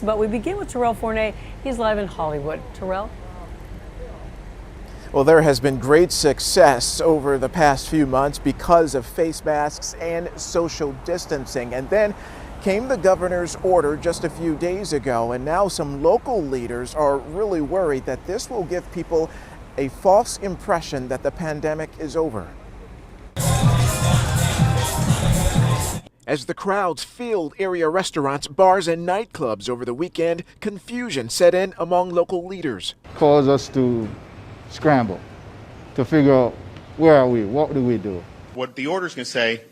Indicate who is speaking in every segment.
Speaker 1: But we begin with Terrell Fournay. He's live in Hollywood. Terrell?
Speaker 2: Well, there has been great success over the past few months because of face masks and social distancing. And then came the governor's order just a few days ago. And now some local leaders are really worried that this will give people a false impression that the pandemic is over. As the crowds filled area restaurants, bars, and nightclubs over the weekend, confusion set in among local leaders.
Speaker 3: Caused us to scramble to figure out where are we, what do we do.
Speaker 4: What the order's going to say,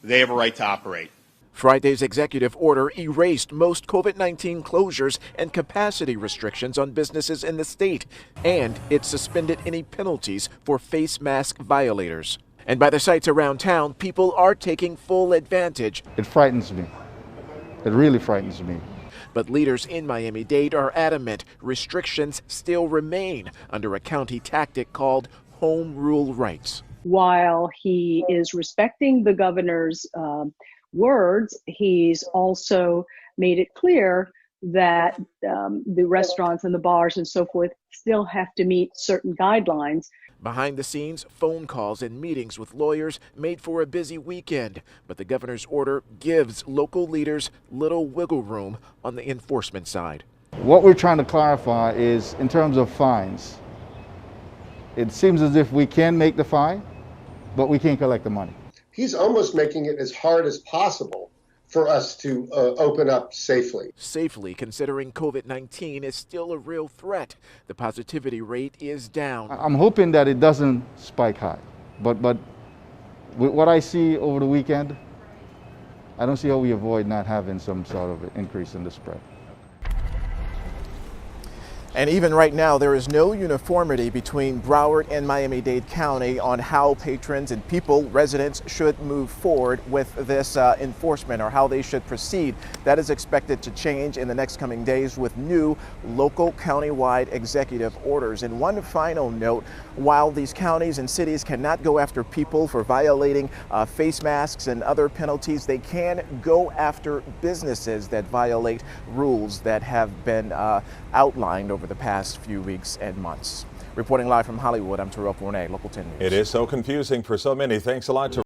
Speaker 4: they have a right to operate.
Speaker 2: Friday's executive order erased most COVID-19 closures and capacity restrictions on businesses in the state, and it suspended any penalties for face mask violators. And by the sites around town, people are taking full advantage.
Speaker 3: It frightens me. It really frightens me.
Speaker 2: But leaders in Miami-Dade are adamant restrictions still remain under a county tactic called home rule rights.
Speaker 5: While he is respecting the governor's words, he's also made it clear that the restaurants and the bars and so forth still have to meet certain guidelines.
Speaker 2: Behind the scenes, phone calls and meetings with lawyers made for a busy weekend, but the governor's order gives local leaders little wiggle room on the enforcement side.
Speaker 3: What we're trying to clarify is in terms of fines. It seems as if we can make the fine, but we can't collect the money.
Speaker 6: He's almost making it as hard as possible for us to open up safely.
Speaker 2: Safely, considering COVID-19 is still a real threat. The positivity rate is down.
Speaker 3: I'm hoping that it doesn't spike high, but with what I see over the weekend, I don't see how we avoid not having some sort of increase in the spread.
Speaker 2: And even right now, there is no uniformity between Broward and Miami-Dade County on how patrons and people, residents, should move forward with this enforcement or how they should proceed. That is expected to change in the next coming days with new local countywide executive orders. And one final note, while these counties and cities cannot go after people for violating face masks and other penalties, they can go after businesses that violate rules that have been outlined over the past few weeks and months. Reporting live from Hollywood, I'm Terrell Fournay, Local 10 News.
Speaker 7: It is so confusing for so many. Thanks a lot to